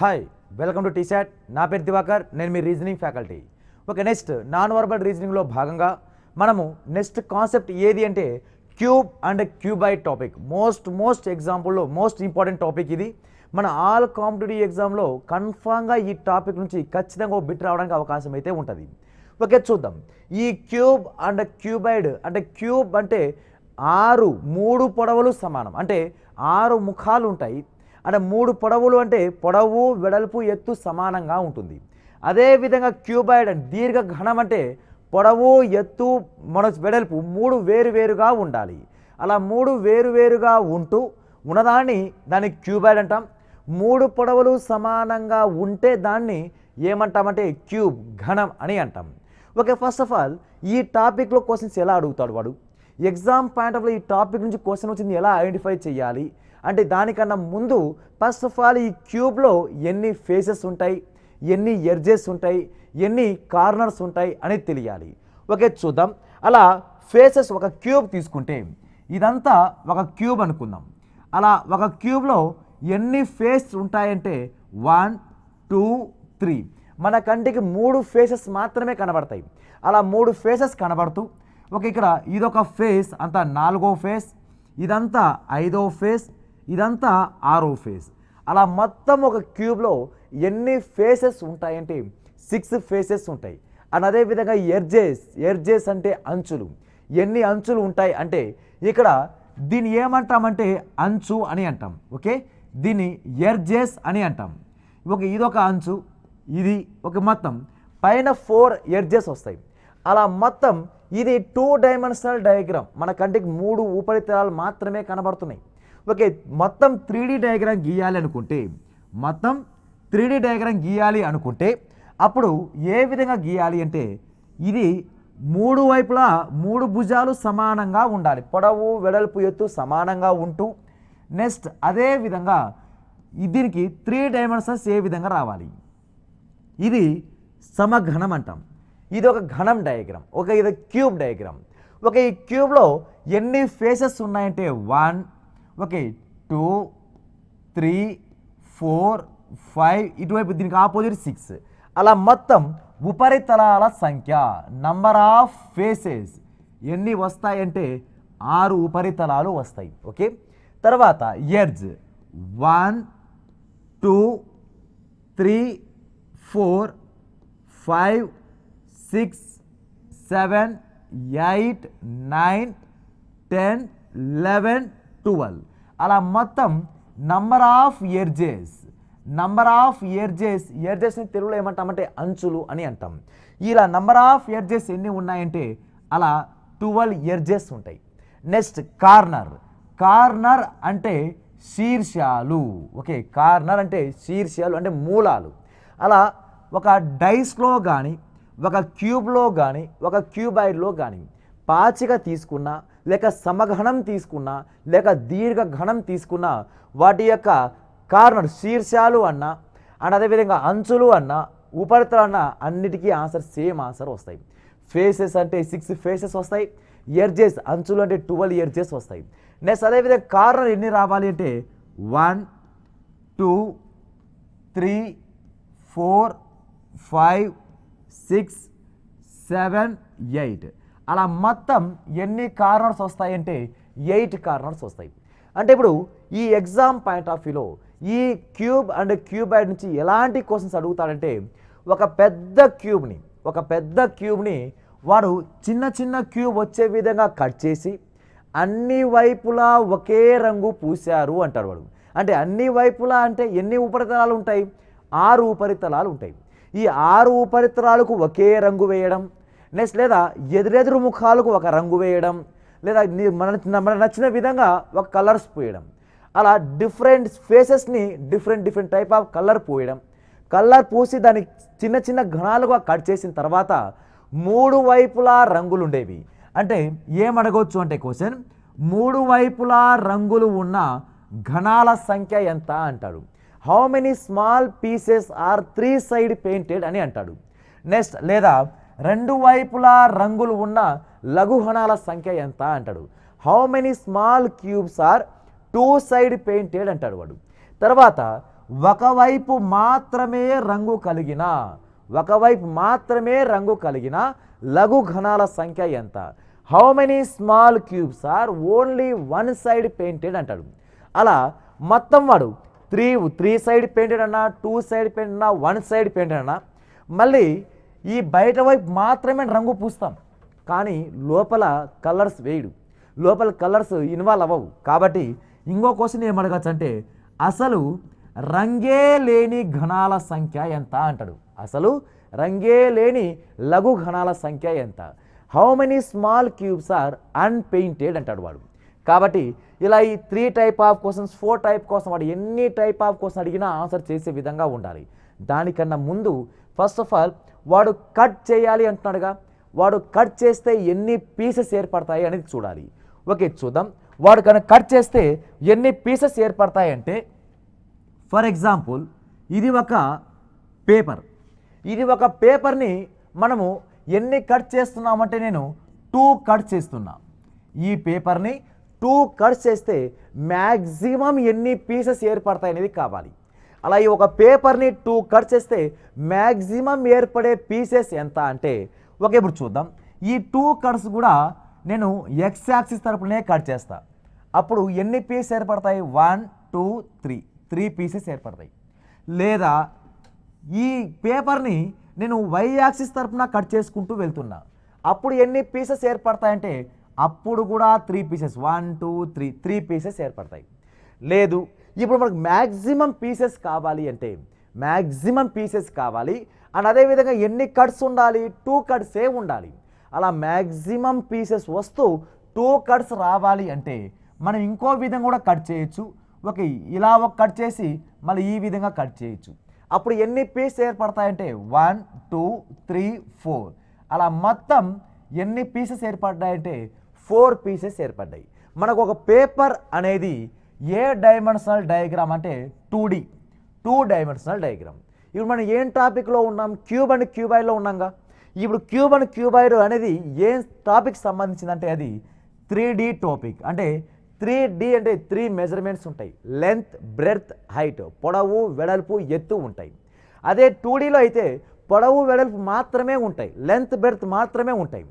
Hi welcome to T-SAT. నా పేరు దివాకర్, నేను మీ reasoning faculty. Okay, next non verbal రీజనింగ్లో భాగంగా మనము నెక్స్ట్ కాన్సెప్ట్ ఏది అంటే cube and cuboid topic. Most ఎగ్జాంపుల్లో మోస్ట్ ఇంపార్టెంట్ టాపిక్ ఇది. మన ఆల్ కాంపిటేటివ్ ఎగ్జామ్లో కన్ఫామ్గా ఈ టాపిక్ నుంచి ఖచ్చితంగా ఒక బిట్ రావడానికి అవకాశం అయితే ఉంటుంది. ఓకే, చూద్దాం. ఈ క్యూబ్ అండ్ క్యూబాయిడ్ అంటే క్యూబ్ అంటే మూడు పొడవులు సమానం, అంటే 6 ముఖాలు ఉంటాయి. అంటే 3 పొడవులు అంటే పొడవు వెడల్పు ఎత్తు సమానంగా ఉంటుంది. అదేవిధంగా క్యూబాయిడ్ అంటే దీర్ఘ ఘనం అంటే పొడవు ఎత్తు వెడల్పు 3 వేరువేరుగా ఉండాలి. అలా 3 వేరువేరుగా దాన్ని క్యూబాయిడ్ అంటాం. 3 పొడవులు సమానంగా ఉంటే దాన్ని ఏమంటామంటే క్యూబ్ ఘనం అని అంటాం. ఓకే, ఫస్ట్ ఆఫ్ ఆల్ ఈ టాపిక్లో క్వశ్చన్స్ ఎలా అడుగుతాడు వాడు, ఎగ్జామ్ పాయింట్ ఆఫ్ ఈ టాపిక్ నుంచి క్వశ్చన్ వచ్చింది ఎలా ఐడెంటిఫై చేయాలి అంటే దానికన్నా ముందు ఫస్ట్ ఆఫ్ ఆల్ ఈ క్యూబ్లో ఎన్ని ఫేసెస్ ఉంటాయి, ఎన్ని ఎడ్జెస్ ఉంటాయి, ఎన్ని కార్నర్స్ ఉంటాయి అనేది తెలియాలి. ఓకే, చూద్దాం. అలా ఫేసెస్ ఒక క్యూబ్ తీసుకుంటే ఇదంతా ఒక క్యూబ్ అనుకుందాం. అలా ఒక క్యూబ్లో ఎన్ని ఫేస్ ఉంటాయంటే 1 2 3. మన కంటికి 3 ఫేసెస్ మాత్రమే కనబడతాయి. అలా 3 ఫేసెస్ కనబడుతూ ఓకే, ఇక్కడ ఇదొక ఫేస్ అంతా 4వ ఫేస్, ఇదంతా 5వ ఫేస్, ఇదంతా 6వ ఫేస్. అలా మొత్తం ఒక క్యూబ్లో ఎన్ని ఫేసెస్ ఉంటాయంటే 6 ఫేసెస్ ఉంటాయి. అండ్ అదేవిధంగా ఎడ్జెస్ అంటే అంచులు, ఎన్ని అంచులు ఉంటాయి అంటే ఇక్కడ దీన్ని ఏమంటామంటే అంచు అని అంటాం. ఓకే, దీన్ని ఎడ్జెస్ అని అంటాం. ఓకే, ఇదొక అంచు, ఇది ఒక మొత్తం పైన 4 ఎడ్జెస్ వస్తాయి. అలా మొత్తం ఇది 2 డైమెన్షనల్ డయాగ్రామ్. మన కంటికి 3 ఉపరితలాలు మాత్రమే కనబడుతున్నాయి. ఓకే, మొత్తం 3D డయాగ్రామ్ గీయాలి అనుకుంటే అప్పుడు ఏ విధంగా గీయాలి అంటే ఇది 3 వైపులా 3 భుజాలు సమానంగా ఉండాలి, పొడవు వెడల్పు ఎత్తు సమానంగా ఉంటూ నెక్స్ట్ అదే విధంగా దీనికి 3 డైమెన్షన్స్ ఏ విధంగా రావాలి, ఇది సమఘనం అంటాం. ఇది ఒక ఘనం డయాగ్రామ్. ఓకే, ఇది క్యూబ్ డయాగ్రామ్. ఓకే, ఈ క్యూబ్లో ఎన్ని ఫేసెస్ ఉన్నాయంటే 1 ఓకే 2 3 4 5, ఇటువైపు దీనికి ఆపోజిట్ 6. అలా మొత్తం ఉపరితలాల సంఖ్య నంబర్ ఆఫ్ ఫేసెస్ ఎన్ని వస్తాయంటే 6 ఉపరితలాలు వస్తాయి. ఓకే, తర్వాత ఎడ్జ్ 1 2 3 4 5 6 7 8 9 10 11 12. అలా మొత్తం నంబర్ ఆఫ్ ఎడ్జెస్ని తెలుగులో ఏమంటామంటే అంచులు అని అంటాం. ఇలా నంబర్ ఆఫ్ ఎడ్జెస్ ఎన్ని ఉన్నాయంటే అలా 12 ఎడ్జెస్ ఉంటాయి. నెక్స్ట్ కార్నర్ అంటే శీర్షాలు. ఓకే, కార్నర్ అంటే శీర్షాలు అంటే మూలాలు. అలా ఒక డైస్లో కానీ ఒక క్యూబ్లో కానీ ఒక క్యూబాయిడ్లో కానీ పాచిక తీసుకున్నా లేక సమఘనం తీసుకున్నా లేక దీర్ఘఘనం తీసుకున్నా వాటి యొక్క కార్నర్ శీర్షాలు అన్నా అండ్ అదేవిధంగా అంచులు అన్నా ఉపరితలు అన్నా అన్నిటికీ సేమ్ ఆన్సర్ వస్తాయి. ఫేసెస్ అంటే 6 ఫేసెస్ వస్తాయి, ఎడ్జెస్ అంచులు అంటే 12 ఎడ్జెస్ వస్తాయి. నెక్స్ట్ అదేవిధంగా కార్నర్ ఎన్ని రావాలి అంటే 1 2 3 4 5 6 7 8. అలా మొత్తం ఎన్ని కార్నర్స్ వస్తాయంటే 8 కార్నర్స్ వస్తాయి. అంటే ఇప్పుడు ఈ ఎగ్జామ్ పాయింట్ ఆఫ్ వ్యూలో ఈ క్యూబ్ అండ్ క్యూబాయిడ్ నుంచి ఎలాంటి క్వశ్చన్స్ అడుగుతాడంటే ఒక పెద్ద క్యూబ్ని వాడు చిన్న క్యూబ్ వచ్చే విధంగా కట్ చేసి అన్ని వైపులా ఒకే రంగు పూశారు అంటాడు వాడు. అంటే అన్ని వైపులా అంటే ఎన్ని ఉపరితలాలు ఉంటాయి, 6 ఉపరితలాలు ఉంటాయి. ఈ 6 ఉపరితలాలకు ఒకే రంగు వేయడం, నెక్స్ట్ లేదా ఎదురెదురు ముఖాలకు ఒక రంగు వేయడం, లేదా మన నచ్చిన విధంగా ఒక కలర్స్ పోయడం. అలా డిఫరెంట్ ఫేసెస్ని డిఫరెంట్ టైప్ ఆఫ్ కలర్ పూసి దాన్ని చిన్న ఘనాలుగా కట్ చేసిన తర్వాత 3 వైపులా రంగులు ఉండేవి. అంటే ఏమడగవచ్చు అంటే క్వశ్చన్ 3 వైపులా రంగులు ఉన్న ఘనాల సంఖ్య ఎంత అంటాడు. How many small pieces are 3 side painted అని అంటాడు. నెక్స్ట్ లేదా 2 వైపులా రంగులు ఉన్న లఘుఘనాల సంఖ్య ఎంత అంటాడు. How many small cubes are 2 side painted అంటాడు వాడు. తర్వాత ఒకవైపు మాత్రమే రంగు కలిగిన లఘు ఘనాల సంఖ్య ఎంత? How many small cubes are only one side painted అంటాడు. అలా మొత్తం వాడు త్రీ సైడ్ పెయింటెడ్ అన్నా, 2 సైడ్ పెయింటెడ్ అన్నా, 1 సైడ్ పెయింటెడ్ అన్నా, మళ్ళీ ఈ బయట వైపు మాత్రమే రంగు పూస్తాం, కానీ లోపల కలర్స్ వేయడు, లోపల కలర్స్ ఇన్వాల్వ్ అవ్వవు. కాబట్టి ఇంకో క్వశ్చన్ ఏమడగచ్చు అంటే అసలు రంగే లేని ఘనాల సంఖ్య ఎంత అంటాడు. అసలు రంగే లేని లఘు ఘనాల సంఖ్య ఎంత? How many small cubes are unpainted అంటాడు వాడు. కాబట్టి ఇలా ఈ 3 టైప్ ఆఫ్ క్వశ్చన్స్ 4 టైప్ కోసం వాడు ఎన్ని టైప్ ఆఫ్ క్వశ్చన్ అడిగినా ఆన్సర్ చేసే విధంగా ఉండాలి. దానికన్నా ముందు ఫస్ట్ ఆఫ్ ఆల్ వాడు కట్ చేయాలి అంటున్నాడుగా, వాడు కట్ చేస్తే ఎన్ని పీసెస్ ఏర్పడతాయి అనేది చూడాలి. ఓకే చూద్దాం. వాడు కనుక కట్ చేస్తే ఎన్ని పీసెస్ ఏర్పడతాయి అంటే, ఫర్ ఎగ్జాంపుల్ ఇది ఒక పేపర్ని మనము ఎన్ని కట్ చేస్తున్నామంటే నేను 2 కట్ చేస్తున్నా. ఈ పేపర్ని 2 కట్ చేస్తే మ్యాక్సిమం ఎన్ని పీసెస్ ఏర్పడతాయి అనేది కావాలి. అలా ఈ ఒక పేపర్ని 2 కట్ చేస్తే మ్యాక్సిమం ఏర్పడే పీసెస్ ఎంత అంటే, ఓకే ఇప్పుడు చూద్దాం. ఈ 2 కట్స్ కూడా నేను ఎక్స్ యాక్సిస్ తరపునే కట్ చేస్తా. అప్పుడు ఎన్ని పీసెస్ ఏర్పడతాయి? 1 2 3 పీసెస్ ఏర్పడతాయి. లేదా ఈ పేపర్ని నేను వై యాక్సిస్ తరపున కట్ చేసుకుంటూ వెళ్తున్నా, అప్పుడు ఎన్ని పీసెస్ ఏర్పడతాయంటే అప్పుడు కూడా 3 పీసెస్ 1 2 3 పీసెస్ ఏర్పడతాయి. లేదు ఇప్పుడు మనకు మ్యాక్సిమం పీసెస్ కావాలి అంటే మ్యాక్సిమం పీసెస్ కావాలి అండ్ అదేవిధంగా ఎన్ని కట్స్ ఉండాలి? 2 కట్సే ఉండాలి. అలా మ్యాక్సిమం పీసెస్ వస్తూ 2 కట్స్ రావాలి అంటే మనం ఇంకో విధంగా కూడా కట్ చేయొచ్చు. ఓకే ఇలా ఒక కట్ చేసి మళ్ళీ ఈ విధంగా కట్ చేయొచ్చు. అప్పుడు ఎన్ని పీసెస్ ఏర్పడతాయంటే 1 2 3 4 అలా మొత్తం ఎన్ని పీసెస్ ఏర్పడ్డాయంటే 4 పీసెస్ ఏర్పడ్డాయి. మనకు ఒక పేపర్ అనేది ఏ డైమెన్షనల్ డయాగ్రామ్ అంటే 2 డైమెన్షనల్ డయాగ్రామ్. ఇప్పుడు మనం ఏం టాపిక్లో ఉన్నాం? క్యూబ్ అండ్ క్యూబాయిడ్లో ఉన్నాంగా. ఇప్పుడు క్యూబ్ అండ్ క్యూబాయిడ్ అనేది ఏం టాపిక్ సంబంధించిందంటే అది 3D టాపిక్. అంటే 3D అంటే 3 మెజర్మెంట్స్ ఉంటాయి, లెంత్ బ్రెడ్త్ హైట్, పొడవు వెడల్పు ఎత్తు ఉంటాయి. అదే 2Dలో అయితే పొడవు వెడల్పు మాత్రమే ఉంటాయి, లెంత్ బ్రెడ్త్ మాత్రమే ఉంటాయి.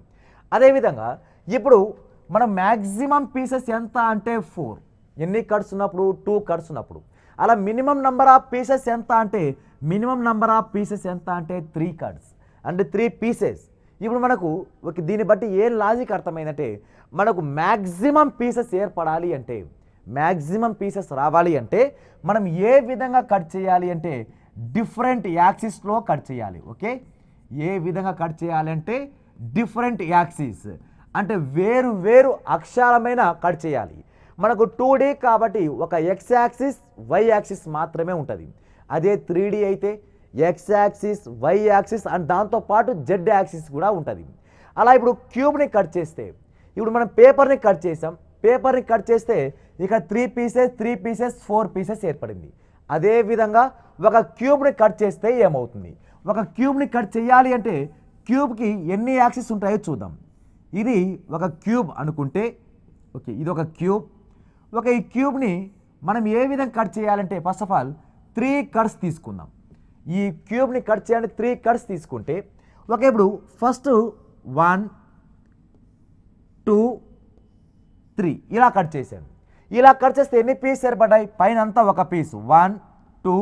అదేవిధంగా ఇప్పుడు మనం మ్యాక్సిమం పీసెస్ ఎంత అంటే 4, ఎన్ని కట్స్ ఉన్నప్పుడు? 2 కట్స్ ఉన్నప్పుడు. అలా మినిమం నెంబర్ ఆఫ్ పీసెస్ ఎంత అంటే 3 కట్స్ అంటే 3 పీసెస్. ఇప్పుడు మనకు దీన్ని బట్టి ఏం లాజిక్ అర్థమైందంటే మనకు మ్యాక్సిమం పీసెస్ ఏర్పడాలి అంటే మ్యాక్సిమం పీసెస్ రావాలి అంటే మనం ఏ విధంగా కట్ చేయాలి అంటే డిఫరెంట్ యాక్సిస్లో కట్ చేయాలి. ఓకే ఏ విధంగా కట్ చేయాలి అంటే డిఫరెంట్ యాక్సిస్ అంటే వేరు వేరు అక్షరాలమైన కట్ చేయాలి. మనకు 2D కాబట్టి ఒక ఎక్స్ యాక్సిస్ వై యాక్సిస్ మాత్రమే ఉంటుంది. అదే 3D అయితే X axis Y axis and దాంతోపాటు జెడ్ యాక్సిస్ కూడా ఉంటుంది. అలా ఇప్పుడు క్యూబ్ని కట్ చేస్తే ఇప్పుడు మనం పేపర్ని కట్ చేసాం, పేపర్ని కట్ చేస్తే ఇక 3 పీసెస్ 4 పీసెస్ ఏర్పడింది. అదేవిధంగా ఒక క్యూబ్ని కట్ చేస్తే ఏమవుతుంది? ఒక క్యూబ్ని కట్ చేయాలి అంటే క్యూబ్కి ఎన్ని యాక్సిస్ ఉంటాయో చూద్దాం. ఇది ఒక క్యూబ్ అనుకుంటే ఓకే ఇది ఒక క్యూబ్. ఒక ఈ క్యూబ్ని మనం ఏ విధంగా కట్ చేయాలంటే ఫస్ట్ ఆఫ్ ఆల్ 3 కట్స్ తీసుకుందాం. ఈ క్యూబ్ని కట్ చేయాలంటే 3 కట్స్ తీసుకుంటే ఓకే ఇప్పుడు ఫస్ట్ 1 2 3 ఇలా కట్ చేశాను. ఇలా కట్ చేస్తే ఎన్ని పీస్ ఏర్పడ్డాయి? పైన అంతా ఒక పీస్ 1 2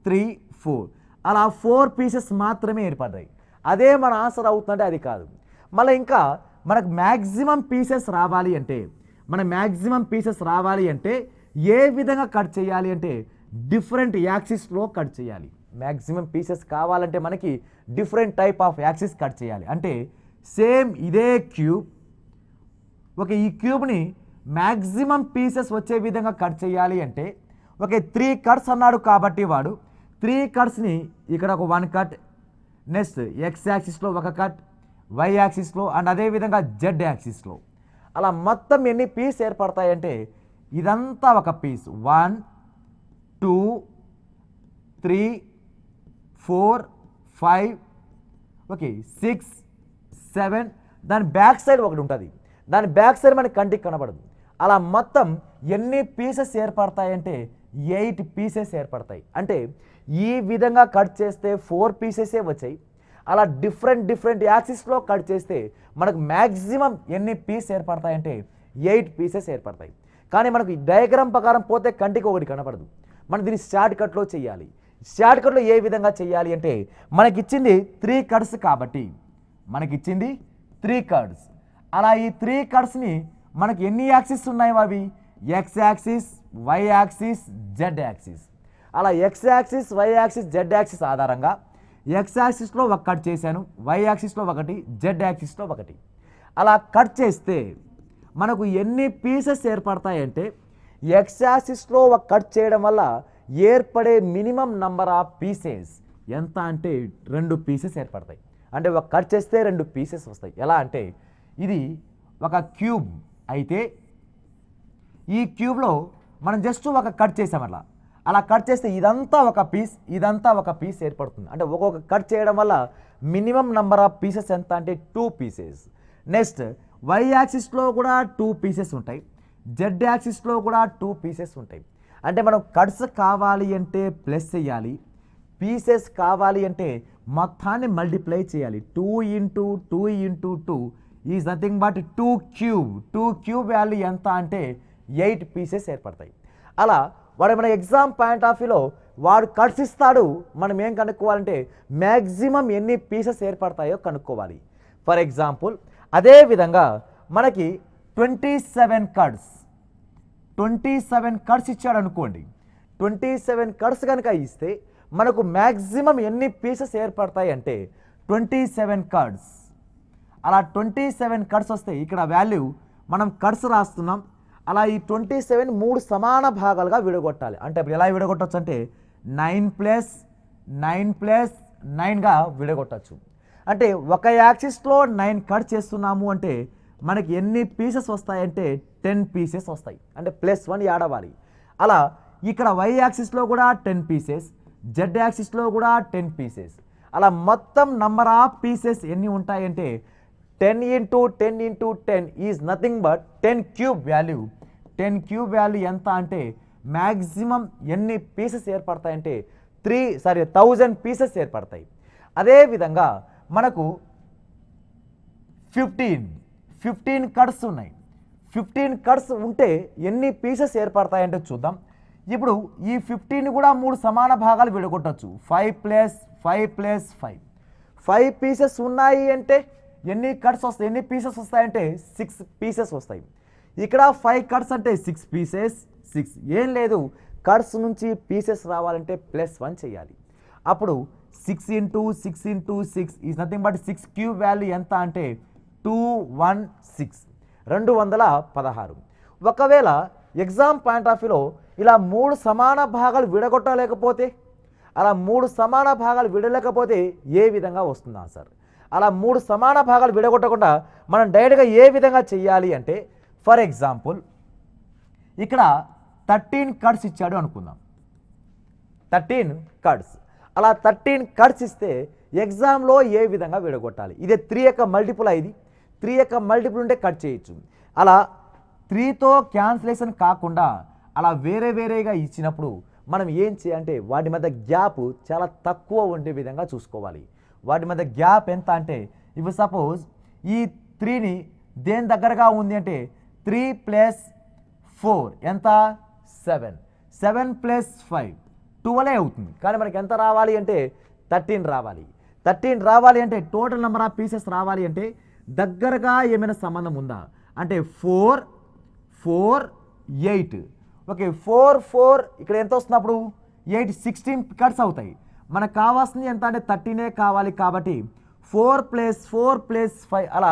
3 4 అలా 4 పీసెస్ మాత్రమే ఏర్పడ్డాయి. అదే మన ఆన్సర్ అవుతుందంటే అది కాదు. మళ్ళీ ఇంకా మనకు మ్యాక్సిమం పీసెస్ రావాలి అంటే ఏ విధంగా కట్ చేయాలి అంటే డిఫరెంట్ యాక్సిస్లో కట్ చేయాలి. మ్యాక్సిమం పీసెస్ కావాలంటే మనకి different type of axis cut చేయాలి. అంటే సేమ్ ఇదే క్యూబ్ ఓకే ఈ క్యూబ్ని మ్యాక్సిమం పీసెస్ వచ్చే విధంగా కట్ చేయాలి అంటే ఓకే 3 కట్స్ అన్నాడు కాబట్టి వాడు 3 కట్స్ని ఇక్కడ ఒక 1 కట్, నెక్స్ట్ ఎక్స్ యాక్సిస్లో ఒక కట్, వై యాక్సిస్లో అండ్ అదేవిధంగా జెడ్ యాక్సిస్లో అలా మొత్తం ఎన్ని పీస్ ఏర్పడతాయంటే ఇదంతా ఒక పీస్ 1 2 3 4 5 ఓకే 6 7 దాని బ్యాక్ సైడ్ ఒకటి ఉంటుంది, దాని బ్యాక్ సైడ్ మనకి కంటికి కనబడదు. అలా మొత్తం ఎన్ని పీసెస్ ఏర్పడతాయంటే 8 పీసెస్ ఏర్పడతాయి. అంటే ఈ విధంగా కట్ చేస్తే 4 పీసెసే వచ్చాయి. అలా డిఫరెంట్ యాక్సిస్లో కట్ చేస్తే మనకు మ్యాక్సిమం ఎన్ని పీస్ ఏర్పడతాయంటే 8 పీసెస్ ఏర్పడతాయి. కానీ మనకు డయాగ్రామ్ ప్రకారం పోతే కంటికి ఒకటి కనపడదు. మనం దీన్ని షార్ట్ కట్లో చేయాలి. షార్ట్ కట్లో ఏ విధంగా చేయాలి అంటే మనకిచ్చింది 3 కట్స్ కాబట్టి మనకిచ్చింది 3 కట్స్. అలా ఈ 3 కట్స్ని మనకి ఎన్ని యాక్సిస్ ఉన్నాయి అవి X axis, Y axis, Z axis. అలా X axis, Y axis, Z axis ఆధారంగా ఎక్స్ యాక్సిస్లో ఒక కట్ చేశాను, వై యాక్సిస్లో ఒకటి, జెడ్ యాక్సిస్లో ఒకటి. అలా కట్ చేస్తే మనకు ఎన్ని పీసెస్ ఏర్పడతాయంటే ఎక్స్ యాక్సిస్లో ఒక కట్ చేయడం వల్ల ఏర్పడే మినిమం నంబర్ ఆఫ్ పీసెస్ ఎంత అంటే 2 పీసెస్ ఏర్పడతాయి. అంటే ఒక కట్ చేస్తే 2 పీసెస్ వస్తాయి. ఎలా అంటే ఇది ఒక క్యూబ్ అయితే ఈ క్యూబ్లో మనం జస్ట్ ఒక కట్ చేసాం. అలా కట్ చేస్తే ఇదంతా ఒక పీస్ ఏర్పడుతుంది. అంటే ఒక్కొక్క కట్ చేయడం వల్ల మినిమం నంబర్ ఆఫ్ పీసెస్ ఎంత అంటే 2 పీసెస్. నెక్స్ట్ వై యాక్సిస్లో కూడా 2 పీసెస్ ఉంటాయి, జెడ్ యాక్సిస్లో కూడా 2 పీసెస్ ఉంటాయి. అంటే మనం కట్స్ కావాలి అంటే ప్లస్ చేయాలి, పీసెస్ కావాలి అంటే మొత్తాన్ని మల్టిప్లై చేయాలి. 2 × 2 × 2 is nothing but 2 cube. 2 cube value ఎంత అంటే 8 పీసెస్ ఏర్పడతాయి. అలా వాడు మన ఎగ్జామ్ పాయింట్ ఆఫ్ వ్యూలో వాడు కట్స్ ఇస్తాడు, మనం ఏం కనుక్కోవాలంటే మ్యాక్సిమం ఎన్ని పీసెస్ ఏర్పడతాయో కనుక్కోవాలి. ఫర్ ఎగ్జాంపుల్ అదేవిధంగా మనకి 27 కట్స్ ఇచ్చాడు అనుకోండి. 27 కట్స్ కనుక ఇస్తే మనకు మ్యాక్సిమం ఎన్ని పీసెస్ ఏర్పడతాయి అంటే 27 కట్స్. అలా 27 కట్స్ వస్తాయి. ఇక్కడ వాల్యూ మనం కట్స్ రాస్తున్నాం. అలా ఈ 27 3 సమాన భాగాలుగా విడగొట్టాలి. అంటే ఇప్పుడు ఎలా విడగొట్టచ్చు అంటే 9 + 9గా విడగొట్టచ్చు. అంటే ఒక యాక్సిస్లో 9 కట్ చేస్తున్నాము అంటే మనకి ఎన్ని పీసెస్ వస్తాయంటే 10 పీసెస్ వస్తాయి. అంటే +1 యాడ్ అవ్వాలి. అలా ఇక్కడ వై యాక్సిస్లో కూడా 10 పీసెస్, జెడ్ యాక్సిస్లో కూడా 10 పీసెస్. అలా మొత్తం నంబర్ ఆఫ్ పీసెస్ ఎన్ని ఉంటాయంటే 10 × 10 × 10 is nothing but 10 cube value. 10 cube value ఎంత అంటే మ్యాక్సిమం ఎన్ని పీసెస్ ఏర్పడతాయంటే 1000 పీసెస్ ఏర్పడతాయి. అదేవిధంగా మనకు 15 కట్స్ ఉన్నాయి. 15 కట్స్ ఉంటే ఎన్ని పీసెస్ ఏర్పడతాయంటే చూద్దాం. ఇప్పుడు ఈ 15 కూడా 3 సమాన భాగాలు విడగొట్టచ్చు. 5 + 5 5 పీసెస్ ఉన్నాయి అంటే ఎన్ని కట్స్ వస్తాయి, ఎన్ని పీసెస్ వస్తాయంటే 6 పీసెస్ వస్తాయి. ఇక్కడ 5 కట్స్ అంటే 6 పీసెస్. 6 ఏం లేదు, కట్స్ నుంచి పీసెస్ రావాలంటే +1 చేయాలి. అప్పుడు 6 × 6 × 6 is nothing but 6 cube value ఎంత అంటే 216, 216. ఒకవేళ ఎగ్జామ్ పాయింట్ ఆఫ్ వ్యూలో ఇలా 3 సమాన భాగాలు విడగొట్టలేకపోతే, అలా 3 సమాన భాగాలు విడలేకపోతే ఏ విధంగా వస్తుంది ఆన్సర్? అలా 3 సమాన భాగాలు విడగొట్టకుండా మనం డైరెక్ట్గా ఏ విధంగా చేయాలి అంటే ఫర్ ఎగ్జాంపుల్ ఇక్కడ 13 కట్స్ ఇచ్చాడు అనుకుందాం. 13 కట్స్. అలా 13 కట్స్ ఇస్తే ఎగ్జామ్లో ఏ విధంగా విడగొట్టాలి? ఇదే 3 యొక్క మల్టిపుల్. ఇది 3 యొక్క మల్టిపుల్ ఉంటే కట్ చేయొచ్చు. అలా 3తో క్యాన్సిలేషన్ కాకుండా అలా వేరేగా ఇచ్చినప్పుడు మనం ఏం చేయాలంటే వాటి మధ్య గ్యాప్ చాలా తక్కువ ఉండే విధంగా చూసుకోవాలి. వాటి మధ్య గ్యాప్ ఎంత అంటే ఇప్పుడు సపోజ్ ఈ 3ని దేని దగ్గరగా ఉంది అంటే 3 + 4 ఎంత 7, 7 + 5 12 అవుతుంది. కానీ మనకి ఎంత రావాలి అంటే 13 రావాలి. 13 రావాలి అంటే టోటల్ నెంబర్ ఆఫ్ పీసెస్ రావాలి అంటే దగ్గరగా ఏమైనా సంబంధం ఉందా అంటే 4, 4, 8. ఓకే, 4, 4 ఇక్కడ ఎంత వస్తున్నప్పుడు 8, 16 కట్స్ అవుతాయి. మనకు కావాల్సింది ఎంత అంటే 13 కావాలి. కాబట్టి 4 + 4 + 5 అలా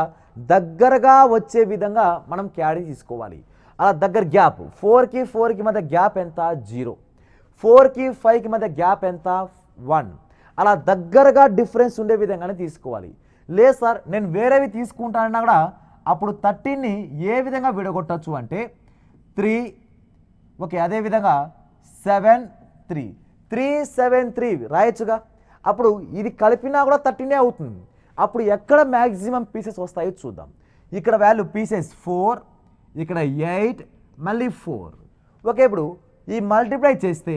దగ్గరగా వచ్చే విధంగా మనం క్యారీ తీసుకోవాలి. అలా దగ్గర గ్యాప్ 4కి 4కి మధ్య గ్యాప్ ఎంత 0, 4కి 5కి మధ్య గ్యాప్ ఎంత 1. అలా దగ్గరగా డిఫరెన్స్ ఉండే విధంగానే తీసుకోవాలి. లేదు సార్ నేను వేరేవి తీసుకుంటానన్నా కూడా అప్పుడు 13ని ఏ విధంగా విడగొట్టచ్చు అంటే 3. ఓకే, అదేవిధంగా 7, 3, 3, 7, 3 రాయొచ్చుగా. అప్పుడు ఇది కలిపినా కూడా 13 అవుతుంది. అప్పుడు ఎక్కడ మ్యాక్సిమం పీసెస్ వస్తాయో చూద్దాం. ఇక్కడ వాల్యూ పీసెస్ 4, ఇక్కడ 8, మళ్ళీ 4. ఓకే, ఇప్పుడు ఈ మల్టిప్లై చేస్తే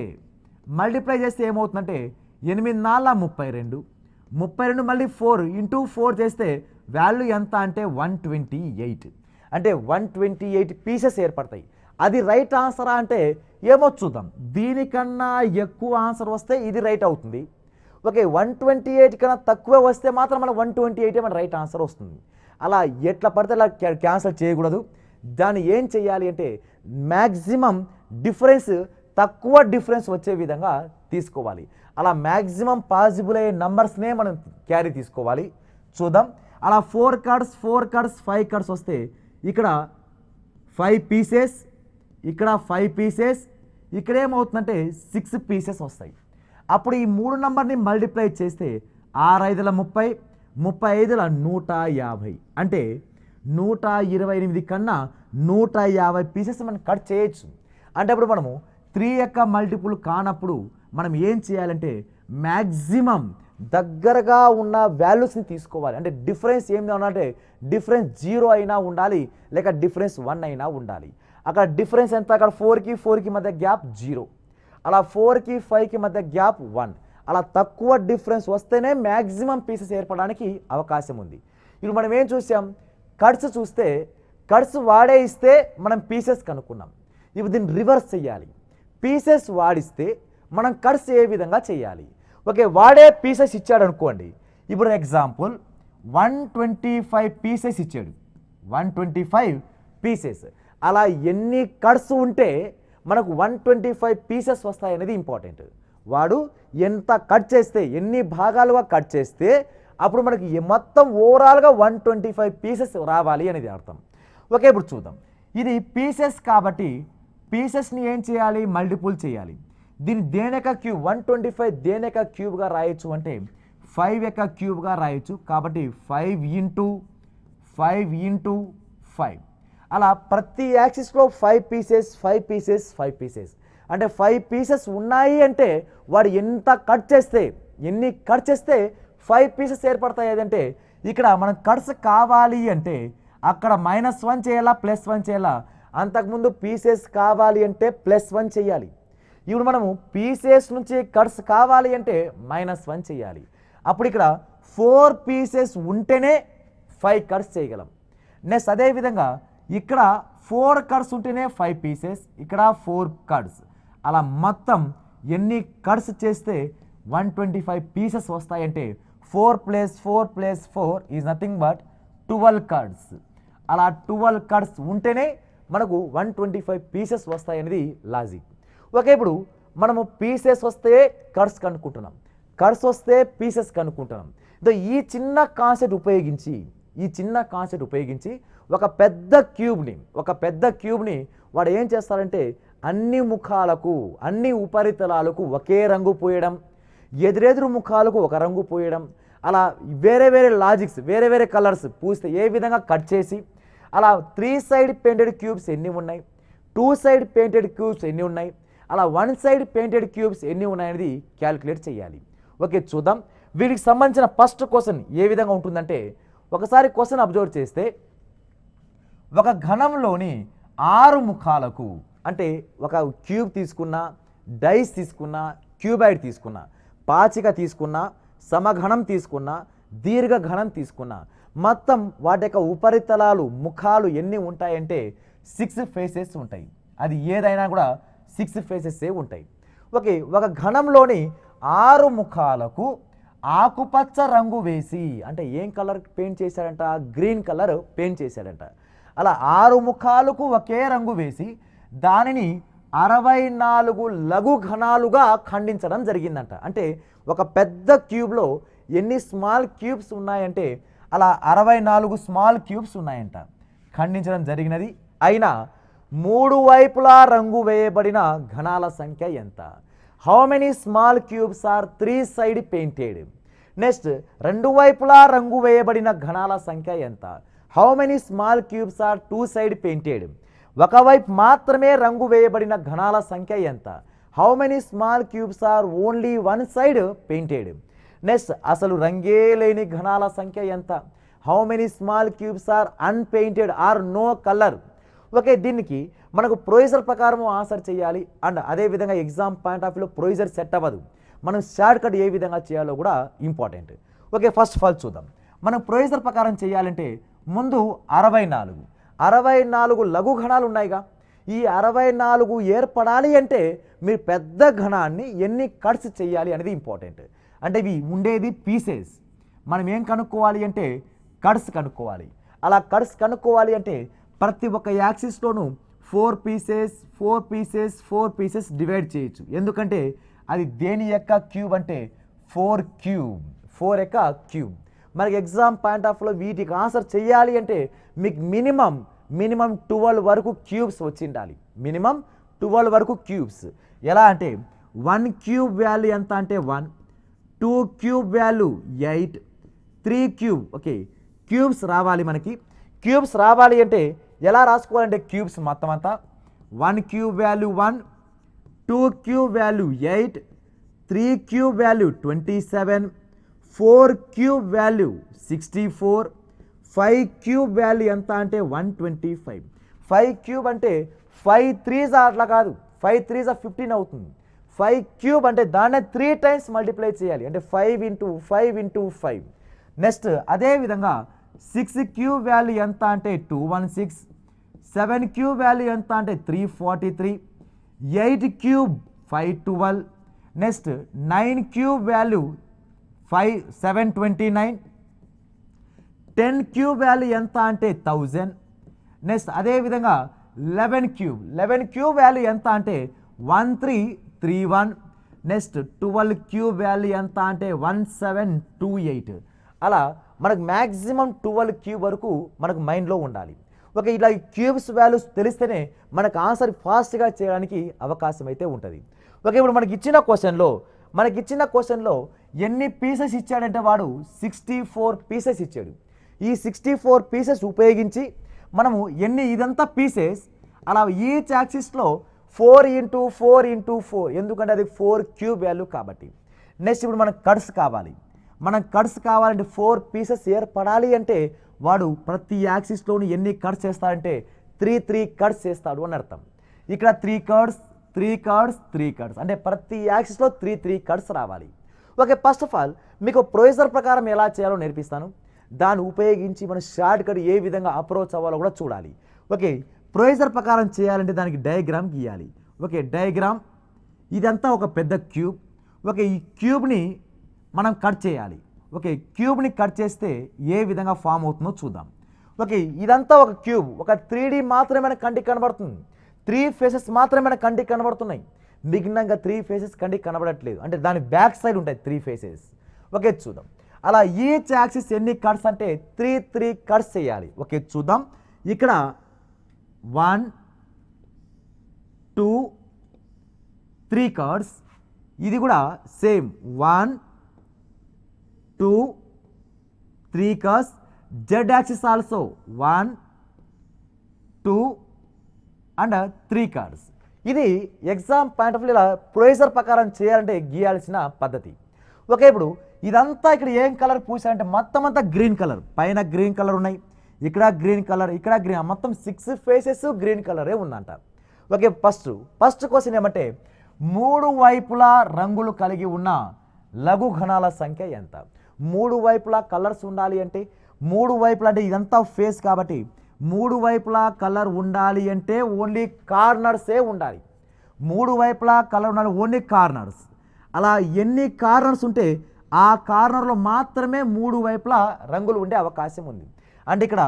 ఏమవుతుందంటే 8 4 32, 32 మళ్ళీ 4 ఇంటూ 4 చేస్తే వాల్యూ ఎంత అంటే 128. అంటే 128 పీసెస్ ఏర్పడతాయి. అది రైట్ ఆన్సరా అంటే ఏమో చూద్దాం. దీనికన్నా ఎక్కువ ఆన్సర్ వస్తే ఇది రైట్ అవుతుంది. ఓకే, 128 కన్నా తక్కువ వస్తే మాత్రం మన 128 మన రైట్ ఆన్సర్ వస్తుంది. అలా ఎట్లా పడితే అలా క్యాన్సిల్ చేయకూడదు. దాన్ని ఏం చేయాలి అంటే మ్యాక్సిమం డిఫరెన్స్, తక్కువ డిఫరెన్స్ వచ్చే విధంగా తీసుకోవాలి. అలా మ్యాక్సిమం పాసిబుల్ అయ్యే నంబర్స్నే మనం క్యారీ తీసుకోవాలి. చూద్దాం. అలా 4 కార్డ్స్ 5 కార్డ్స్ వస్తే ఇక్కడ 5 పీసెస్, ఇక్కడ 5 పీసెస్, ఇక్కడ ఏమవుతుందంటే 6 పీసెస్ వస్తాయి. అప్పుడు ఈ 3 నంబర్ని మల్టిప్లై చేస్తే 6 5 30, 35 150, అంటే 128 కన్నా 150 పీసెస్ మనం కట్ చేయొచ్చు. అంటే అప్పుడు మనము 3 యొక్క మల్టిపుల్ కానప్పుడు మనం ఏం చేయాలంటే మ్యాక్సిమం దగ్గరగా ఉన్న వాల్యూస్ని తీసుకోవాలి. అంటే డిఫరెన్స్ ఏమి అంటే డిఫరెన్స్ 0 అయినా ఉండాలి, లేక డిఫరెన్స్ 1 అయినా ఉండాలి. అక్కడ డిఫరెన్స్ ఎంత? అక్కడ 4కి మధ్య గ్యాప్ 0, అలా 4కి 5కి మధ్య గ్యాప్ 1. అలా తక్కువ డిఫరెన్స్ వస్తేనే మ్యాక్సిమం పీసెస్ ఏర్పడడానికి అవకాశం ఉంది. ఇప్పుడు మనం ఏం చూసాం? కట్స్ చూస్తే కట్స్ వాడే ఇస్తే మనం పీసెస్ కనుక్కున్నాం. ఇప్పుడు దీన్ని రివర్స్ చేయాలి. పీసెస్ వాడిస్తే మనం కట్స్ ఏ విధంగా చేయాలి? ఓకే, వాడే పీసెస్ ఇచ్చాడు అనుకోండి. ఇప్పుడు ఎగ్జాంపుల్ 125 పీసెస్ ఇచ్చాడు, 125 పీసెస్. అలా ఎన్ని కట్స్ ఉంటే మనకు 125 పీసెస్ వస్తాయి అనేది ఇంపార్టెంట్. వాడు ఎంత కట్ చేస్తే, ఎన్ని భాగాలుగా కట్ చేస్తే అప్పుడు మనకి మొత్తం ఓవరాల్గా 125 పీసెస్ రావాలి అనేది అర్థం. ఓకే, ఇప్పుడు చూద్దాం. ఇది పీసెస్ కాబట్టి పీసెస్ని ఏం చేయాలి? మల్టిపుల్ చేయాలి. దీన్ని దేని యొక్క క్యూబ్, 125 దేని యొక్క క్యూబ్గా రాయొచ్చు అంటే 5 యొక్క క్యూబ్గా రాయొచ్చు. కాబట్టి 5 ఇంటూ 5 అలా ప్రతి యాక్సిస్లో 5 పీసెస్ 5 పీసెస్ 5 పీసెస్, అంటే 5 పీసెస్ ఉన్నాయి అంటే వాడు ఎంత కట్ చేస్తే, ఎన్ని కట్ చేస్తే 5 పీసెస్ ఏర్పడతాయి. అదంటే ఇక్కడ మనం కట్స్ కావాలి అంటే అక్కడ -1 చేయాలా, +1 చేయాలా? అంతకుముందు పీసెస్ కావాలి అంటే +1 చేయాలి. ఇప్పుడు మనము పీసెస్ నుంచి కట్స్ కావాలి అంటే -1 చేయాలి. అప్పుడు ఇక్కడ 4 పీసెస్ ఉంటేనే 5 కట్స్ చేయగలం. నెక్స్ట్ అదేవిధంగా ఇక్కడ 4 కట్స్ ఉంటేనే 5 పీసెస్, ఇక్కడ 4 కట్స్. అలా మొత్తం ఎన్ని కట్స్ చేస్తే 125 పీసెస్ వస్తాయంటే 4 + 4 + 4 ఈజ్ నథింగ్ బట్ 12 కట్స్. అలా 12 కట్స్ ఉంటేనే మనకు 125 పీసెస్ వస్తాయి అనేది లాజిక్. ఓకే, ఇప్పుడు మనము పీసెస్ వస్తే కట్స్ కనుక్కుంటున్నాం, కట్స్ వస్తే పీసెస్ కనుక్కుంటున్నాం. ఈ చిన్న కాన్సెప్ట్ ఉపయోగించి ఒక పెద్ద క్యూబ్ని వాడు ఏం చేస్తారంటే అన్ని ముఖాలకు, అన్ని ఉపరితలాలకు ఒకే రంగు పోయడం, ఎదురెదురు ముఖాలకు ఒక రంగు పోయడం, అలా వేరే వేరే లాజిక్స్, వేరే వేరే కలర్స్ పూస్తే ఏ విధంగా కట్ చేసి, అలా 3 సైడ్ పెయింటెడ్ క్యూబ్స్ ఎన్ని ఉన్నాయి, 2 సైడ్ పెయింటెడ్ క్యూబ్స్ ఎన్ని ఉన్నాయి, అలా 1 సైడ్ పెయింటెడ్ క్యూబ్స్ ఎన్ని ఉన్నాయనేది క్యాలిక్యులేట్ చేయాలి. ఓకే, చూద్దాం. వీటికి సంబంధించిన ఫస్ట్ క్వశ్చన్ ఏ విధంగా ఉంటుందంటే ఒకసారి క్వశ్చన్ అబ్జర్వ్ చేస్తే ఒక ఘనంలోని 6 ముఖాలకు, అంటే ఒక క్యూబ్ తీసుకున్నా, డైస్ తీసుకున్నా, క్యూబాయిడ్ తీసుకున్నా, పాచిక తీసుకున్నా, సమఘనం తీసుకున్నా, దీర్ఘఘనం తీసుకున్నా, మొత్తం వాటి యొక్క ఉపరితలాలు ముఖాలు ఎన్ని ఉంటాయంటే 6 ఫేసెస్ ఉంటాయి. అది ఏదైనా కూడా 6 ఫేసెస్ ఉంటాయి. ఓకే, ఒక ఘనంలోని 6 ముఖాలకు ఆకుపచ్చ రంగు వేసి, అంటే ఏం కలర్ పెయింట్ చేశాడంట? గ్రీన్ కలర్ పెయింట్ చేశాడంట. అలా 6 ముఖాలకు ఒకే రంగు వేసి దానిని 64 లఘు ఘనాలుగా ఖండించడం జరిగిందంట. అంటే ఒక పెద్ద క్యూబ్లో ఎన్ని స్మాల్ క్యూబ్స్ ఉన్నాయంటే అలా 64 స్మాల్ క్యూబ్స్ ఉన్నాయంట, ఖండించడం జరిగినది. అయినా 3 వైపులా రంగు వేయబడిన ఘనాల సంఖ్య ఎంత? How many small cubes are 3 side painted? Next 2 వైపులా రంగు వేయబడిన ఘనాల సంఖ్య ఎంత? How many small cubes are 2 side painted? ఒకవైపు మాత్రమే రంగు వేయబడిన ఘనాల సంఖ్య ఎంత? How many small cubes are only 1 side painted? Next అసలు రంగే లేని ఘనాల సంఖ్య ఎంత? How many small cubes are unpainted or no colour? Okay, దీనికి మనకు ప్రొసీజర్ ప్రకారం ఆన్సర్ చేయాలి అండ్ అదేవిధంగా ఎగ్జామ్ పాయింట్ ఆఫ్ వ్యూలో ప్రొసీజర్ సెట్ అవ్వదు. మనం షార్ట్ కట్ ఏ విధంగా చేయాలో కూడా important. Okay, first of all చూద్దాం. మనం ప్రొసీజర్ ప్రకారం చేయాలంటే ముందు 64 లఘు ఘనాలు ఉన్నాయిగా. ఈ 64 ఏర్పడాలి అంటే మీరు పెద్ద ఘనాన్ని ఎన్ని కట్స్ చేయాలి అనేది ఇంపార్టెంట్. అంటే ఇవి ఉండేది పీసెస్, మనం ఏం కనుక్కోవాలి అంటే కట్స్ కనుక్కోవాలి. అలా కట్స్ కనుక్కోవాలి అంటే ప్రతి ఒక్క యాక్సిస్లోనూ 4 పీసెస్ డివైడ్ చేయొచ్చు. ఎందుకంటే అది దేని యొక్క క్యూబ్ అంటే 4 యొక్క క్యూబ్. మనకి ఎగ్జామ్ పాయింట్ ఆఫ్ వ్యూలో వీటికి ఆన్సర్ చేయాలి అంటే మీకు మినిమం 12 వరకు క్యూబ్స్ వచ్చి ఉండాలి. మినిమం 12 వరకు క్యూబ్స్. ఎలా అంటే 1 క్యూబ్ వాల్యూ ఎంత అంటే 1, 2 cube value 8, 3 cube. Okay, cubes రావాలి. మనకి క్యూబ్స్ రావాలి అంటే ఎలా రాసుకోవాలంటే క్యూబ్స్ మొత్తం అంతా 1 cube value 1, 2 cube value 8, 3 cube value 27, 4 cube value 64, 5 cube value ఎంత అంటే 125. 5 క్యూబ్ అంటే 5 3s అట్లా కాదు, 5 3s 15 అవుతుంది. 5 క్యూబ్ అంటే దాన్నే 3 టైమ్స్ మల్టిప్లై చేయాలి, అంటే 5 × 5. నెక్స్ట్ అదేవిధంగా 6 క్యూబ్ వాల్యూ ఎంత అంటే 216, 7 క్యూబ్ వాల్యూ ఎంత అంటే 343, 8 cube 512, next 9 cube value 729, 10 cube value ఎంత అంటే 1000. నెక్స్ట్ అదేవిధంగా 11 క్యూబ్ వాల్యూ ఎంత అంటే 1331. నెక్స్ట్ 12 క్యూబ్ వాల్యూ ఎంత అంటే 1728. అలా మనకు మ్యాక్సిమం 12 క్యూబ్ వరకు మనకు మైండ్లో ఉండాలి. ఓకే, ఇలా క్యూబ్స్ వాల్యూస్ తెలిస్తేనే మనకు ఆన్సర్ ఫాస్ట్గా చేయడానికి అవకాశం అయితే ఉంటుంది. ఓకే, ఇప్పుడు మనకి ఇచ్చిన క్వశ్చన్లో ఎన్ని పీసెస్ ఇచ్చాడంటే వాడు 64 పీసెస్ ఇచ్చాడు. ఈ 64 పీసెస్ ఉపయోగించి మనము ఇదంతా పీసెస్ అలా ఈచ్ యాక్సిస్లో 4 × 4, ఎందుకంటే అది 4 క్యూబ్ వాల్యూ కాబట్టి. నెక్స్ట్ ఇప్పుడు మనకు కట్స్ కావాలంటే 4 పీసెస్ ఏర్పడాలి అంటే వాడు ప్రతి యాక్సిస్లోని ఎన్ని కట్స్ చేస్తాడంటే 3 కట్స్ చేస్తాడు అని అర్థం. ఇక్కడ 3 కట్స్ అంటే ప్రతి యాక్సిస్లో 3 కట్స్ రావాలి. ఓకే, ఫస్ట్ ఆఫ్ ఆల్ మీకు ప్రొసీజర్ ప్రకారం ఎలా చేయాలో నేర్పిస్తాను. దాన్ని ఉపయోగించి మనం షార్ట్ కట్ ఏ విధంగా అప్రోచ్ అవ్వాలో కూడా చూడాలి. ఓకే, ప్రొసీజర్ ప్రకారం చేయాలంటే దానికి డయాగ్రామ్ గీయాలి. ఓకే, డయాగ్రామ్ ఇదంతా ఒక పెద్ద క్యూబ్. ఓకే, ఈ క్యూబ్ని మనం కట్ చేయాలి. ఓకే, క్యూబ్ని కట్ చేస్తే ఏ విధంగా ఫామ్ అవుతుందో చూద్దాం. ఓకే, ఇదంతా ఒక క్యూబ్, ఒక 3D మాత్రమే మన కంటికి కనబడుతుంది. 3 ఫేసెస్ మాత్రమే మన కంటికి కనబడుతున్నాయి. మిగిలినంగా 3 ఫేసెస్ కంటికి కనబడట్లేదు, అంటే దాని బ్యాక్ సైడ్ ఉంటాయి 3 ఫేసెస్. ఓకే, చూద్దాం. అలా ఈచ్ యాక్సిస్ ఎన్ని కట్స్ అంటే 3 కట్స్ చేయాలి. ఓకే, చూద్దాం. ఇక్కడ 1 2 3 కట్స్. ఇది కూడా same 1 2 3 cuts. Z axis also 1 2 and 3 cuts. ఇది ఎగ్జామ్ పాయింట్ ఆఫ్ వ్యూలో ప్రొసీజర్ ప్రకారం చేయాలంటే గీయాల్సిన పద్ధతి. ఓకే, ఇప్పుడు ఇదంతా ఇక్కడ ఏం కలర్ పూసారంటే మొత్తం అంతా గ్రీన్ కలర్. పైన గ్రీన్ కలర్ ఉన్నాయి, ఇక్కడ గ్రీన్ కలర్, ఇక్కడ గ్రీన్, మొత్తం 6 ఫేసెస్ గ్రీన్ కలరే ఉందంట. ఓకే, ఫస్ట్ క్వశ్చన్ ఏమంటే 3 వైపులా రంగులు కలిగి ఉన్న లఘు ఘనాల సంఖ్య ఎంత? 3 వైపులా కలర్స్ ఉండాలి అంటే 3 వైపులా అంటే ఇదంతా ఫేస్ కాబట్టి 3 వైపులా కలర్ ఉండాలి అంటే ఓన్లీ కార్నర్సే ఉండాలి. 3 వైపులా కలర్ ఉండాలి, ఓన్లీ కార్నర్స్. అలా ఎన్ని కార్నర్స్ ఉంటే ఆ కార్నర్లో మాత్రమే 3 వైపులా రంగులు ఉండే అవకాశం ఉంది. అంటే ఇక్కడ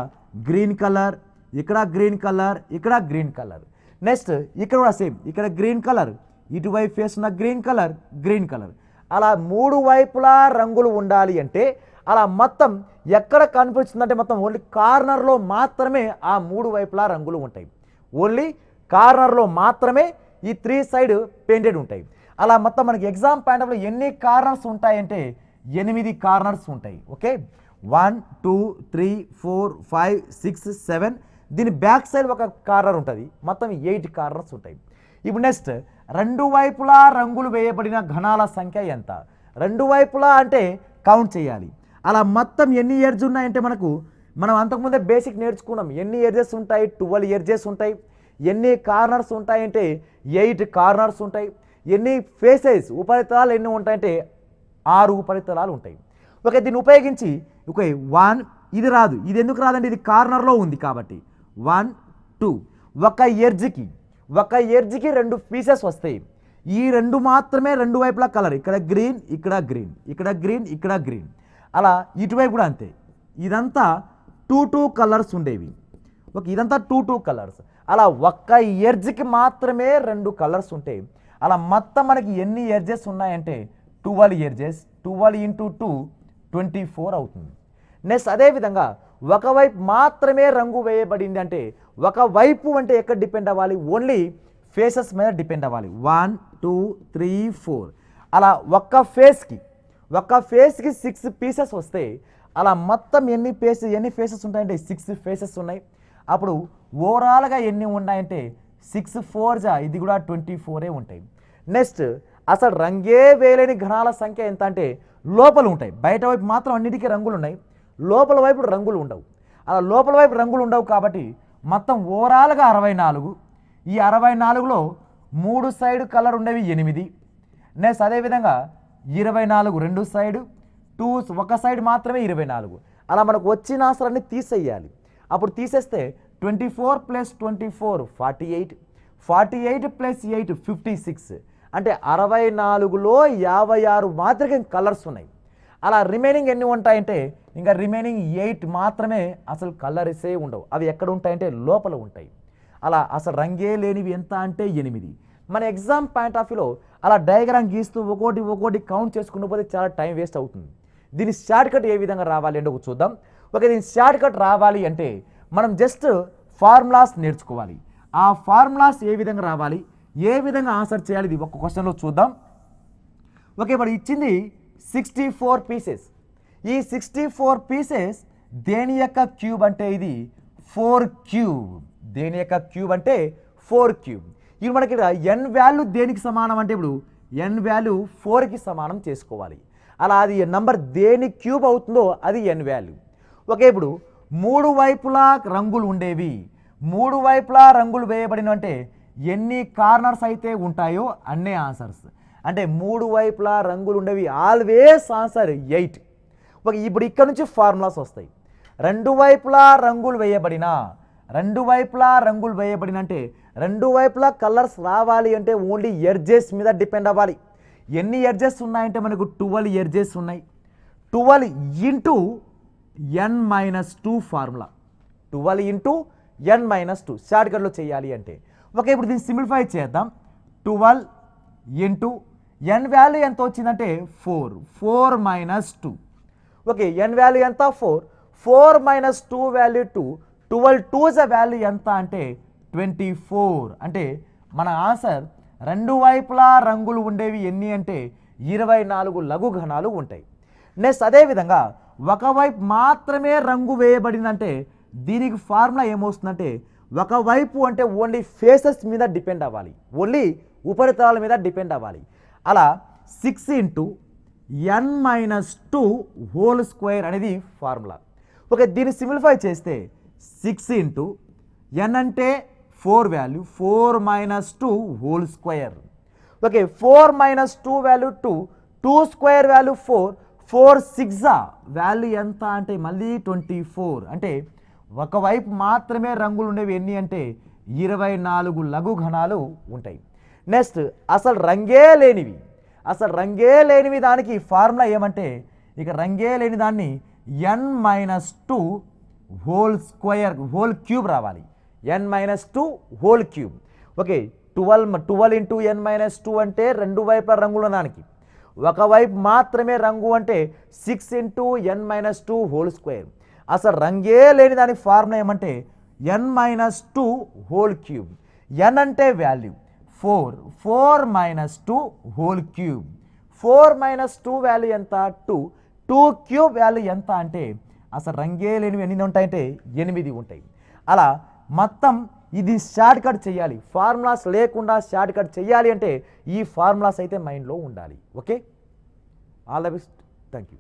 గ్రీన్ కలర్, ఇక్కడ గ్రీన్ కలర్, ఇక్కడ గ్రీన్ కలర్. నెక్స్ట్ ఇక్కడ కూడా సేమ్, ఇక్కడ గ్రీన్ కలర్, ఇటువైపు ఫేస్ ఉన్న గ్రీన్ కలర్. అలా 3 వైపులా రంగులు ఉండాలి అంటే అలా మొత్తం ఎక్కడ కనిపిస్తుందంటే మొత్తం ఓన్లీ కార్నర్లో మాత్రమే ఆ 3 వైపులా రంగులు ఉంటాయి. ఓన్లీ కార్నర్లో మాత్రమే ఈ 3 సైడ్ పెయింటెడ్ ఉంటాయి. అలా మొత్తం మనకి ఎగ్జామ్ పాయింట్ ఆఫ్ వ్యూలో ఎన్ని కార్నర్స్ ఉంటాయంటే 8 కార్నర్స్ ఉంటాయి. ఓకే, 1 2 3 4 5 6 7. దీని బ్యాక్ సైడ్ ఒక కార్నర్ ఉంటుంది, మొత్తం 8 కార్నర్స్ ఉంటాయి. ఇప్పుడు నెక్స్ట్ 2 వైపులా రంగులు వేయబడిన ఘనాల సంఖ్య ఎంత? 2 వైపులా అంటే కౌంట్ చేయాలి. అలా మొత్తం ఎన్ని ఎడ్జ్ ఉన్నాయంటే మనకు మనం అంతకుముందే బేసిక్ నేర్చుకున్నాం. ఎన్ని ఎడ్జెస్ ఉంటాయి? 12 ఎడ్జెస్ ఉంటాయి. ఎన్ని కార్నర్స్ ఉంటాయంటే 8 కార్నర్స్ ఉంటాయి. ఎన్ని ఫేసెస్ ఉపరితలాలు ఎన్ని ఉంటాయంటే 6 ఉపరితలాలు ఉంటాయి. ఓకే, దీన్ని ఉపయోగించి ఓకే 1 ఇది రాదు. ఇది ఎందుకు రాదంటే ఇది కార్నర్లో ఉంది కాబట్టి 1 2 ఒక ఎడ్జ్కి 2 పీసెస్ వస్తాయి. ఈ 2 మాత్రమే 2 వైపులా కలర్, ఇక్కడ గ్రీన్ ఇక్కడ గ్రీన్, ఇక్కడ గ్రీన్ ఇక్కడ గ్రీన్, అలా ఇటువైపు కూడా అంతే. ఇదంతా 2 కలర్స్ ఉండేవి. ఓకే, ఇదంతా 2 కలర్స్. అలా ఒక్క ఎడ్జ్కి మాత్రమే 2 కలర్స్ ఉంటాయి. అలా మొత్తం మనకి ఎన్ని ఎడ్జెస్ ఉన్నాయంటే 12 ఎడ్జెస్. 12 × 2 24 అవుతుంది. నెక్స్ట్ అదేవిధంగా ఒకవైపు మాత్రమే రంగు వేయబడింది అంటే ఒకవైపు అంటే ఎక్కడ డిపెండ్ అవ్వాలి? ఓన్లీ ఫేసెస్ మీద డిపెండ్ అవ్వాలి. 1 2 3 4 అలా ఒక్క ఫేస్కి 6 పీసెస్ వస్తాయి. అలా మొత్తం ఎన్ని ఫేసెస్ ఉంటాయంటే 6 ఫేసెస్ ఉన్నాయి. అప్పుడు ఓవరాల్గా ఎన్ని ఉన్నాయంటే 6 4 ఇది కూడా 24 ఉంటాయి. నెక్స్ట్ అసలు రంగే వేలేని ఘనాల సంఖ్య ఎంత అంటే లోపల ఉంటాయి. బయట వైపు మాత్రం అన్నిటికీ రంగులు ఉన్నాయి, లోపల వైపు రంగులు ఉండవు. అలా లోపల వైపు రంగులు ఉండవు కాబట్టి మొత్తం ఓవరాల్గా 64. ఈ 64లో 3 సైడ్ కలర్ ఉండేవి 8. నెక్స్ట్ అదేవిధంగా 24 2 సైడ్, 2 ఒక సైడ్ మాత్రమే 24. అలా మనకు వచ్చిన ఆన్సర్ని తీసేయాలి. అప్పుడు తీసేస్తే 24 + 24 48, 48 + 8 56. అంటే 64లో 56 మాత్రమే కలర్స్ ఉన్నాయి. అలా రిమైనింగ్ ఎన్ని ఉంటాయంటే ఇంకా రిమైనింగ్ 8 మాత్రమే అసలు కలర్సే ఉండవు. అవి ఎక్కడ ఉంటాయంటే లోపల ఉంటాయి. అలా అసలు రంగే లేనివి ఎంత అంటే 8. మన ఎగ్జామ్ పాయింట్ ఆఫ్ వ్యూలో అలా డయాగ్రామ్ గీస్తూ ఒక్కోటి కౌంట్ చేసుకుని పోతే చాలా టైం వేస్ట్ అవుతుంది. దీని షార్ట్ కట్ ఏ విధంగా రావాలి అంటే చూద్దాం. ఓకే, దీని షార్ట్ కట్ రావాలి అంటే మనం జస్ట్ ఫార్ములాస్ నేర్చుకోవాలి. ఆ ఫార్ములాస్ ఏ విధంగా రావాలి, ఏ విధంగా ఆన్సర్ చేయాలి ఇది ఒక్క క్వశ్చన్లో చూద్దాం. ఓకే, ఇప్పుడు ఇచ్చింది 64 పీసెస్. ఈ 64 పీసెస్ దేని యొక్క క్యూబ్ అంటే ఇది 4 క్యూబ్. దేని యొక్క క్యూబ్ అంటే 4 క్యూబ్. ఇప్పుడు మనకి ఇక్కడ ఎన్ వాల్యూ దేనికి సమానం అంటే ఇప్పుడు ఎన్ వాల్యూ 4కి సమానం చేసుకోవాలి. అలా అది నంబర్ దేని క్యూబ్ అవుతుందో అది ఎన్ వాల్యూ. ఓకే, ఇప్పుడు 3 వైపులా రంగులు ఉండేవి, 3 వైపులా రంగులు వేయబడినంటే ఎన్ని కార్నర్స్ అయితే ఉంటాయో అన్నే ఆన్సర్స్. అంటే 3 వైపులా రంగులు ఉండేవి ఆల్వేస్ ఆన్సర్ 8. ఓకే, ఇప్పుడు ఇక్కడ నుంచి ఫార్ములాస్ వస్తాయి. 2 వైపులా రంగులు వేయబడిన అంటే 2 వైపులా కలర్స్ రావాలి అంటే ఓన్లీ ఎడ్జెస్ మీద డిపెండ్ అవ్వాలి. ఎన్ని ఎడ్జెస్ ఉన్నాయంటే మనకు 12 ఎడ్జెస్ ఉన్నాయి. 12 × n-2 ఫార్ములా, 12 × n-2 షార్ట్ కట్లో చేయాలి అంటే. ఓకే, ఇప్పుడు దీన్ని సింప్లిఫై చేద్దాం. 12 × n వాల్యూ ఎంత వచ్చిందంటే 4 - 2. ఓకే, n వాల్యూ ఎంత 4 - 2 వాల్యూ 2, 12 2s వాల్యూ ఎంత అంటే 24. అంటే మన ఆన్సర్ 2 వైపులా రంగులు ఉండేవి ఎన్ని అంటే 24 లఘు ఘనాలు ఉంటాయి. నెక్స్ట్ అదేవిధంగా ఒకవైపు మాత్రమే రంగు వేయబడిందంటే దీనికి ఫార్ములా ఏమొస్తుందంటే ఒకవైపు అంటే ఓన్లీ ఫేసెస్ మీద డిపెండ్ అవ్వాలి, ఓన్లీ ఉపరితలాల మీద డిపెండ్ అవ్వాలి. అలా 6 × n-2 హోల్ స్క్వేర్ అనేది ఫార్ములా. ఓకే, దీన్ని సింప్లిఫై చేస్తే 6 × n అంటే 4 value, 4 - 2 whole square. Okay, 4 - 2 value 2, 2 square value 4, 4 6 value ఎంత అంటే మళ్ళీ 24. అంటే ఒకవైపు మాత్రమే రంగులు ఉండేవి ఎన్ని అంటే 24 లఘు ఘనాలు ఉంటాయి. నెక్స్ట్ అసలు రంగే లేనివి దానికి ఫార్ములా ఏమంటే ఇక రంగే లేని దాన్ని n-2 హోల్ క్యూబ్ రావాలి. n-2 whole cube. Okay, 12 × n-2 అంటే 2 వైపుల రంగులు దానికి, ఒకవైపు మాత్రమే రంగు అంటే 6 × n-2 హోల్ స్క్వేర్. అసలు రంగే లేని దాని ఫార్ములా ఏమంటే n-2 హోల్ క్యూబ్. n అంటే వాల్యూ 4 - 2 హోల్ క్యూబ్. 4 - 2 వాల్యూ ఎంత 2 క్యూబ్ వాల్యూ ఎంత అంటే అసలు రంగే లేనివి ఎన్ని ఉంటాయంటే 8 ఉంటాయి. అలా మొత్తం ఇది షార్ట్ కట్ చేయాలి. ఫార్ములాస్ లేకుండా షార్ట్ కట్ చేయాలి అంటే ఈ ఫార్ములాస్ అయితే మైండ్లో ఉండాలి. Okay, all the best, thank you.